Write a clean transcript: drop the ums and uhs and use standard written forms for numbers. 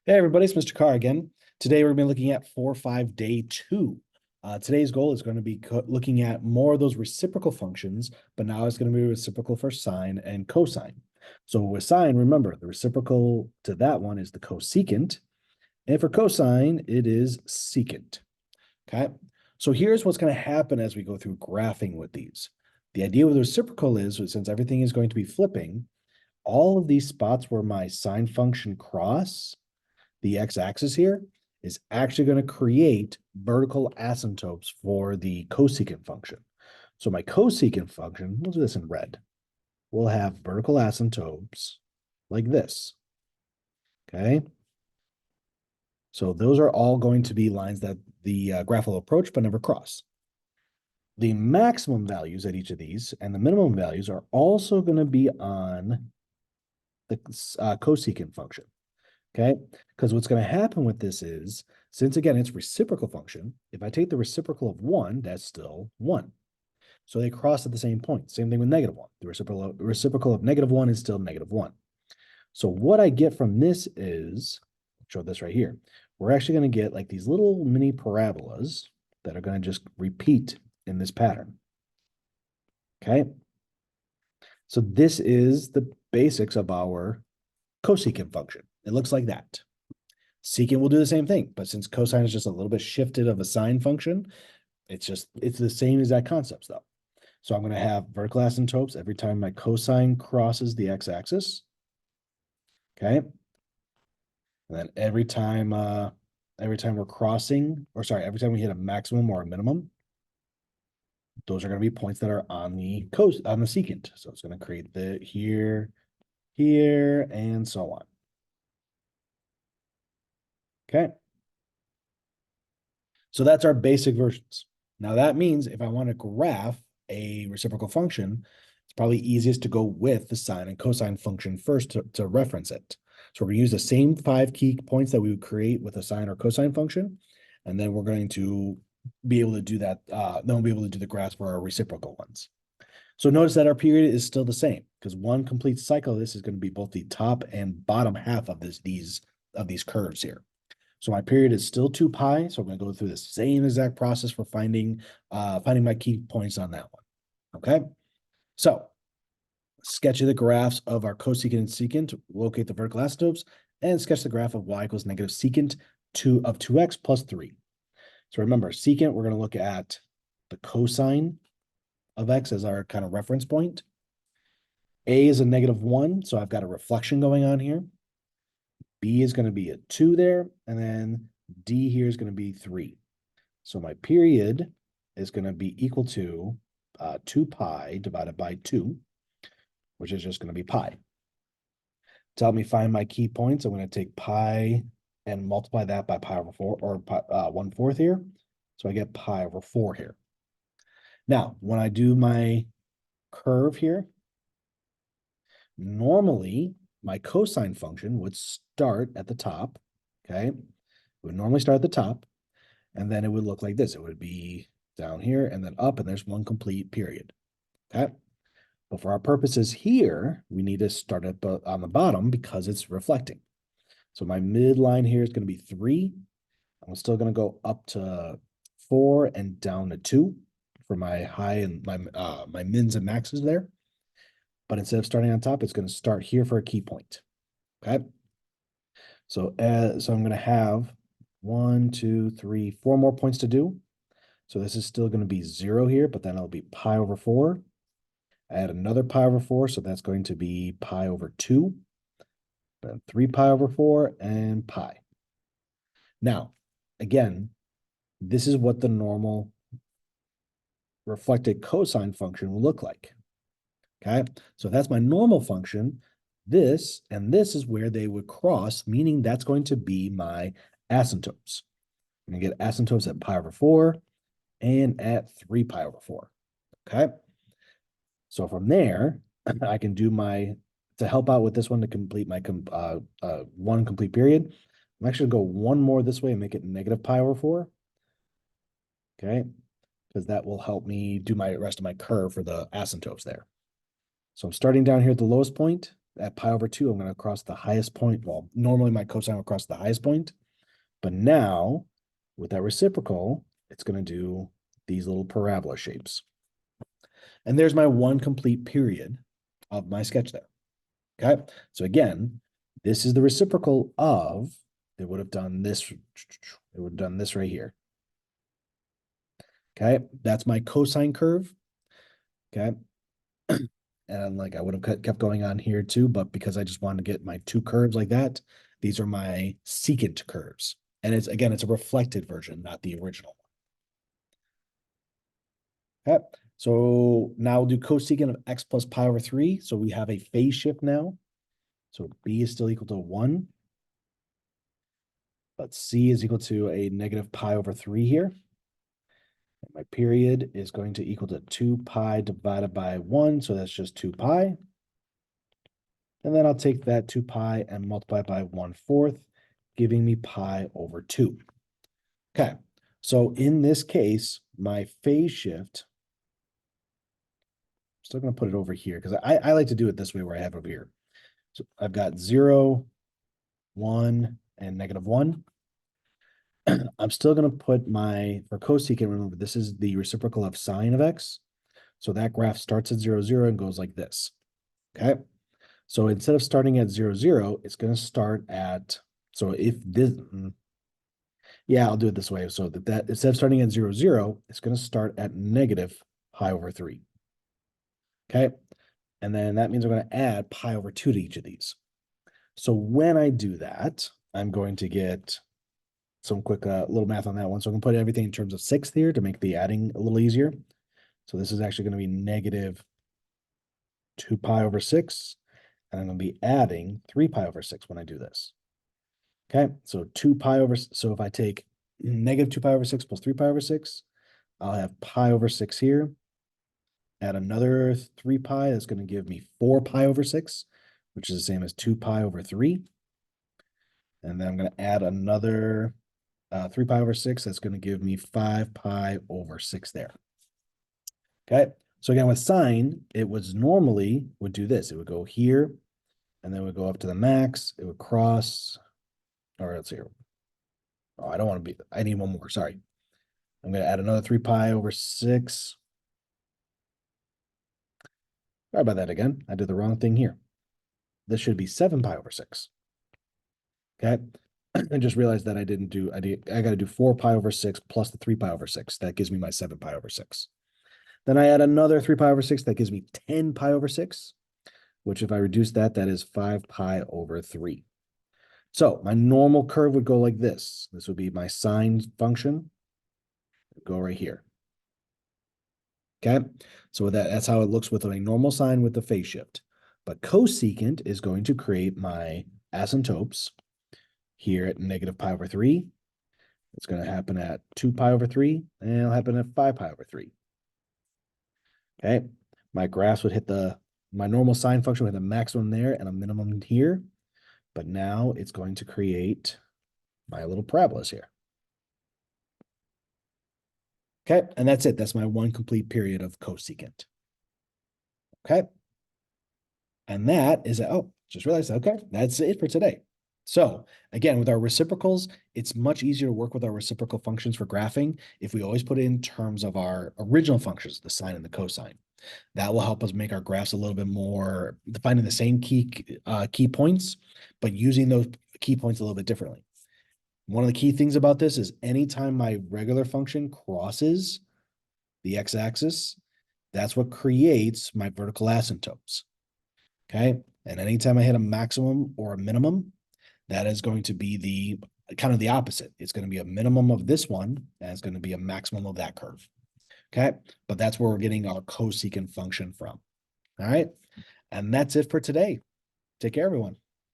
Hey everybody, it's Mr. Carr again. Today we're going to be looking at 4-5 day 2. Today's goal is going to be looking at more of those reciprocal functions, but now it's going to be reciprocal for sine and cosine. So with sine, remember, the reciprocal to that one is the cosecant, and for cosine, it is secant. Okay, so here's what's going to happen as we go through graphing with these. The idea with the reciprocal is, since everything is going to be flipping, all of these spots where my sine function cross the x-axis here is actually going to create vertical asymptotes for the cosecant function. So my cosecant function, we'll do this in red, will have vertical asymptotes like this. Okay. So those are all going to be lines that the graph will approach but never cross. The maximum values at each of these and the minimum values are also going to be on the cosecant function. Okay, because what's going to happen with this is, since again, it's reciprocal function, if I take the reciprocal of 1, that's still 1. So they cross at the same point. Same thing with -1. The reciprocal of -1 is still -1. So what I get from this is, I'll show this right here. We're actually going to get like these little mini parabolas that are going to just repeat in this pattern. Okay. So this is the basics of our cosecant function. It looks like that. Secant will do the same thing, but since cosine is just a little bit shifted of a sine function, it's the same exact concepts though. So I'm going to have vertical asymptotes every time my cosine crosses the x-axis. Okay. And then every time we're crossing, or sorry, every time we hit a maximum or a minimum, those are going to be points that are on the secant. So it's going to create the here, here, and so on. Okay. So that's our basic versions. Now that means if I want to graph a reciprocal function, it's probably easiest to go with the sine and cosine function first to reference it. So we're going to use the same 5 key points that we would create with a sine or cosine function. And then we're going to be able to do that. Then we'll be able to do the graphs for our reciprocal ones. So notice that our period is still the same because one complete cycle of this is going to be both the top and bottom half of these curves here. So my period is still 2 pi. So I'm going to go through the same exact process for finding my key points on that one. Okay. So sketch of the graphs of our cosecant and secant, locate the vertical asymptotes, and sketch the graph of y equals negative secant of 2x plus 3. So remember, secant, we're going to look at the cosine of x as our kind of reference point. A is a -1, so I've got a reflection going on here. B is going to be a 2 there, and then D here is going to be 3. So my period is going to be equal to 2 pi divided by 2, which is just going to be pi. To help me find my key points, I'm going to take pi and multiply that by pi over 4, or 1/4 here. So I get pi over 4 here. Now, when I do my curve here, normally my cosine function would start at the top, okay? It would normally start at the top, and then it would look like this. It would be down here and then up, and there's one complete period, okay? But for our purposes here, we need to start at on the bottom because it's reflecting. So my midline here is going to be 3. I'm still going to go up to 4 and down to 2 for my high and my mins and maxes there. But instead of starting on top, it's going to start here for a key point. Okay. So I'm going to have 1, 2, 3, 4 more points to do. So this is still going to be 0 here, but then it'll be pi over 4. Add another pi over 4, so that's going to be pi over 2. Then 3 pi over 4 and pi. Now, again, this is what the normal reflected cosine function will look like. Okay, so that's my normal function. This and this is where they would cross, meaning that's going to be my asymptotes. I'm going to get asymptotes at pi over 4 and at 3 pi over 4. Okay, so from there, I can do to help out with this one to complete my one complete period. I'm actually going to go one more this way and make it negative pi over 4. Okay, because that will help me do my rest of my curve for the asymptotes there. So I'm starting down here at the lowest point. at pi over 2, I'm going to cross the highest point. Well, normally my cosine will cross the highest point, but now with that reciprocal, it's going to do these little parabola shapes. And there's my one complete period of my sketch there. Okay, so again, this is the reciprocal of, it would have done this, it would have done this right here. Okay, that's my cosine curve. Okay, and like I would have kept going on here too, but because I just wanted to get my two curves like that, these are my secant curves. And it's, again, it's a reflected version, not the original. Okay, so now we'll do cosecant of x plus pi over 3. So we have a phase shift now. So b is still equal to 1. But c is equal to a negative pi over 3 here. And my period is going to equal to 2 pi divided by 1. So that's just 2 pi. And then I'll take that 2 pi and multiply it by 1/4, giving me pi over 2. Okay, so in this case, my phase shift, I'm still going to put it over here because I like to do it this way where I have it over here. So I've got 0, 1, and -1. I'm still going to put my, for cosecant, remember, this is the reciprocal of sine of x. So that graph starts at 0, 0 and goes like this. Okay. So instead of starting at 0, 0, it's going to start at, so if this, yeah, I'll do it this way. So that instead of starting at 0, 0, it's going to start at negative pi over 3. Okay. And then that means I'm going to add pi over 2 to each of these. So when I do that, I'm going to get some quick little math on that one. So I'm going to put everything in terms of sixth here to make the adding a little easier. So this is actually going to be negative 2 pi over 6. And I'm going to be adding 3 pi over 6 when I do this. Okay, so 2 pi over, so if I take negative 2 pi over 6 plus 3 pi over 6, I'll have pi over 6 here. Add another 3 pi, that's going to give me 4 pi over 6, which is the same as 2 pi over 3. And then I'm going to add another 3 pi over 6, that's going to give me 5 pi over 6 there. Okay, so again, with sine, it was normally would do this. It would go here, and then it would go up to the max. It would cross, or let's see here. Oh, I don't want to be, I need one more, sorry. I'm going to add another 3 pi over 6. Sorry about that again. I did the wrong thing here. This should be 7 pi over 6. Okay. I just realized that I got to do 4 pi over 6 plus the 3 pi over 6. That gives me my 7 pi over 6. Then I add another 3 pi over 6. That gives me 10 pi over 6, which if I reduce that, that is 5 pi over 3. So my normal curve would go like this. This would be my sine function. Go right here. Okay, so that's how it looks with a normal sine with the phase shift. But cosecant is going to create my asymptotes here at negative pi over 3. It's going to happen at 2 pi over 3, and it'll happen at 5 pi over 3. Okay, my graphs would hit my normal sine function with a maximum there and a minimum here. But now it's going to create my little parabolas here. Okay, and that's it. That's my one complete period of cosecant. Okay. And that is, oh, just realized, okay, that's it for today. So again, with our reciprocals, it's much easier to work with our reciprocal functions for graphing if we always put it in terms of our original functions, the sine and the cosine. That will help us make our graphs a little bit more finding the same key points, but using those key points a little bit differently. One of the key things about this is anytime my regular function crosses the x-axis, that's what creates my vertical asymptotes. Okay. And anytime I hit a maximum or a minimum, that is going to be the kind of the opposite. It's going to be a minimum of this one, and it's going to be a maximum of that curve. Okay. But that's where we're getting our cosecant function from. All right. And that's it for today. Take care, everyone.